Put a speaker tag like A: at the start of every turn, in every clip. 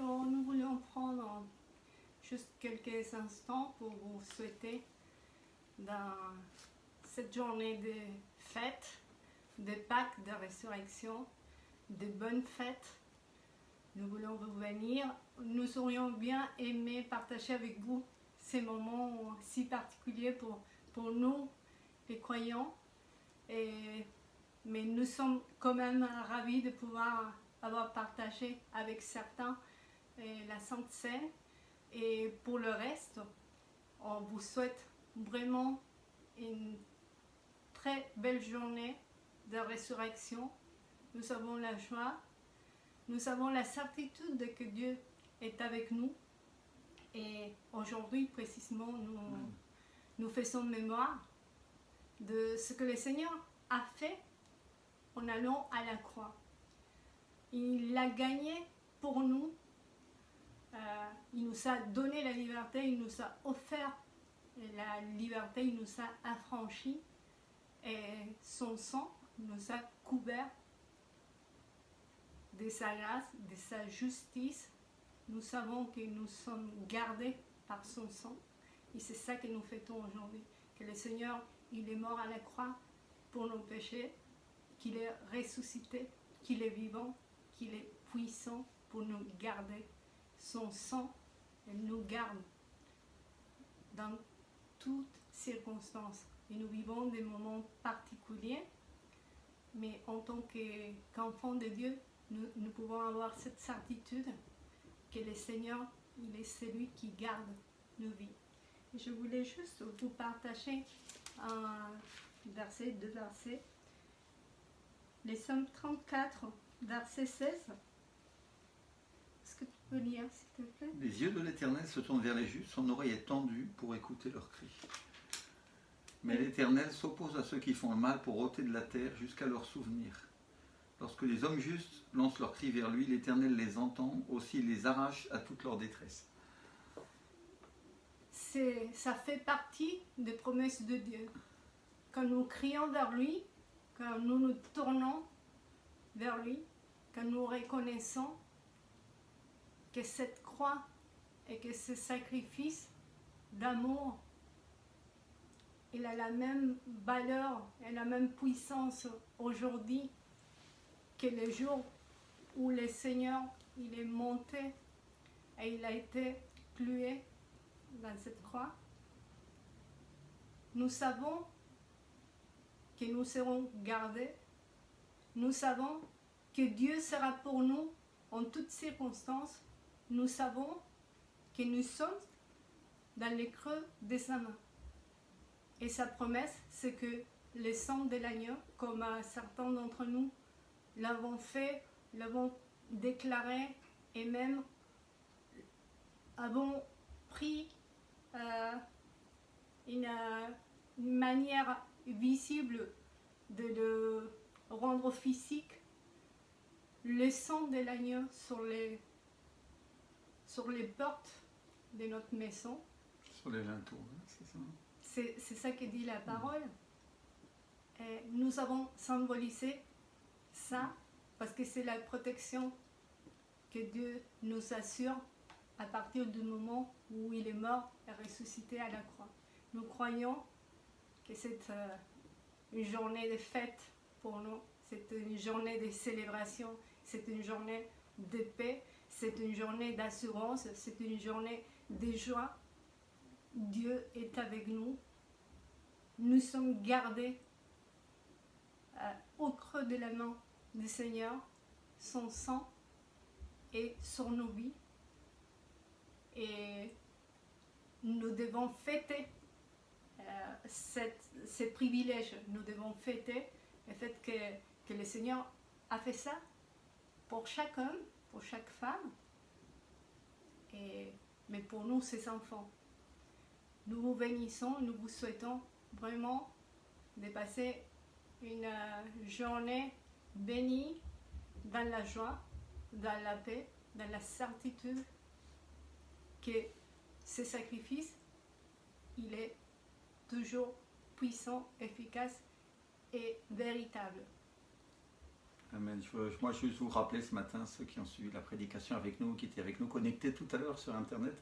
A: Alors nous voulions prendre juste quelques instants pour vous souhaiter dans cette journée de fête, de Pâques, de résurrection, de bonnes fêtes. Nous voulons vous bénir. Nous aurions bien aimé partager avec vous ces moments si particuliers pour nous, les croyants. Mais nous sommes quand même ravis de pouvoir avoir partagé avec certains la Sainte Seine. Et pour le reste, on vous souhaite vraiment une très belle journée de résurrection. Nous avons la joie, nous avons la certitude que Dieu est avec nous. Et aujourd'hui, précisément, nous faisons mémoire de ce que le Seigneur a fait en allant à la croix. Il l'a gagné pour nous. Il nous a donné la liberté, il nous a offert la liberté, il nous a affranchis. Et son sang nous a couverts de sa grâce, de sa justice. Nous savons que nous sommes gardés par son sang. Et c'est ça que nous fêtons aujourd'hui. Que le Seigneur, il est mort à la croix pour nos péchés, qu'il est ressuscité, qu'il est vivant, qu'il est puissant pour nous garder. Son sang, il nous garde dans toutes circonstances. Et nous vivons des moments particuliers, mais en tant qu'enfants de Dieu, nous pouvons avoir cette certitude que le Seigneur, il est celui qui garde nos vies. Et je voulais juste vous partager un verset, deux versets. Les Psaumes 34, verset 16. Est-ce que tu peux lire, s'il te plaît?
B: Les yeux de l'Éternel se tournent vers les justes, son oreille est tendue pour écouter leurs cris. Mais l'Éternel s'oppose à ceux qui font le mal pour ôter de la terre jusqu'à leur souvenir. Lorsque les hommes justes lancent leurs cris vers lui, l'Éternel les entend, aussi il les arrache à toute leur détresse.
A: Ça fait partie des promesses de Dieu. Quand nous crions vers lui, quand nous nous tournons vers lui, quand nous reconnaissons que cette croix et que ce sacrifice d'amour, il a la même valeur et la même puissance aujourd'hui que le jour où le Seigneur il est monté et il a été cloué dans cette croix. Nous savons que nous serons gardés. Nous savons que Dieu sera pour nous en toutes circonstances. Nous savons que nous sommes dans les creux de sa main. Et sa promesse, c'est que le sang de l'agneau, comme certains d'entre nous l'avons fait, l'avons déclaré et même avons pris une manière visible de le rendre physique, le sang de l'agneau sur les portes de notre maison.
B: Sur les linteaux, c'est ça?
A: C'est ça que dit la parole. Et nous avons symbolisé ça parce que c'est la protection que Dieu nous assure à partir du moment où il est mort et ressuscité à la croix. Nous croyons que c'est une journée de fête pour nous, c'est une journée de célébration, c'est une journée de paix, c'est une journée d'assurance, c'est une journée de joie. Dieu est avec nous. Nous sommes gardés au creux de la main du Seigneur. Son sang est sur nos vies. Et nous devons fêter ces privilèges. Nous devons fêter le fait que le Seigneur a fait ça pour chaque homme, pour chaque femme, mais pour nous, ses enfants. Nous vous bénissons, nous vous souhaitons vraiment de passer une journée bénie dans la joie, dans la paix, dans la certitude que ce sacrifice, il est toujours puissant, efficace et véritable.
B: Amen. Amen. Moi, je veux juste vous rappeler ce matin, ceux qui ont suivi la prédication avec nous, qui étaient avec nous, connectés tout à l'heure sur Internet,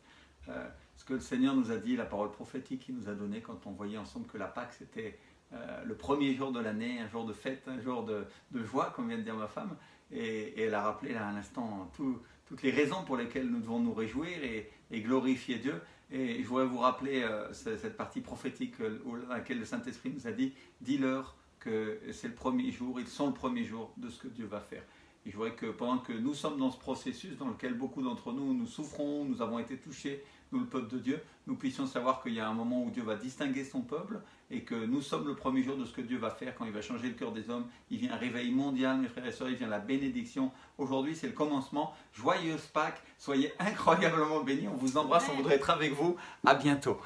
B: ce que le Seigneur nous a dit, la parole prophétique qu'il nous a donnée quand on voyait ensemble que la Pâque, c'était le premier jour de l'année, un jour de fête, un jour de joie, comme vient de dire ma femme. Et elle a rappelé là à l'instant toutes les raisons pour lesquelles nous devons nous réjouir et glorifier Dieu. Et je voudrais vous rappeler cette partie prophétique dans laquelle le Saint-Esprit nous a dit, dis-leur que c'est le premier jour, ils sont le premier jour de ce que Dieu va faire. Et je voudrais que pendant que nous sommes dans ce processus dans lequel beaucoup d'entre nous, nous souffrons, nous avons été touchés, nous le peuple de Dieu, nous puissions savoir qu'il y a un moment où Dieu va distinguer son peuple et que nous sommes le premier jour de ce que Dieu va faire quand il va changer le cœur des hommes. Il vient un réveil mondial, mes frères et sœurs, il vient la bénédiction. Aujourd'hui, c'est le commencement. Joyeuse Pâques, soyez incroyablement bénis. On vous embrasse, on voudrait être avec vous. À bientôt.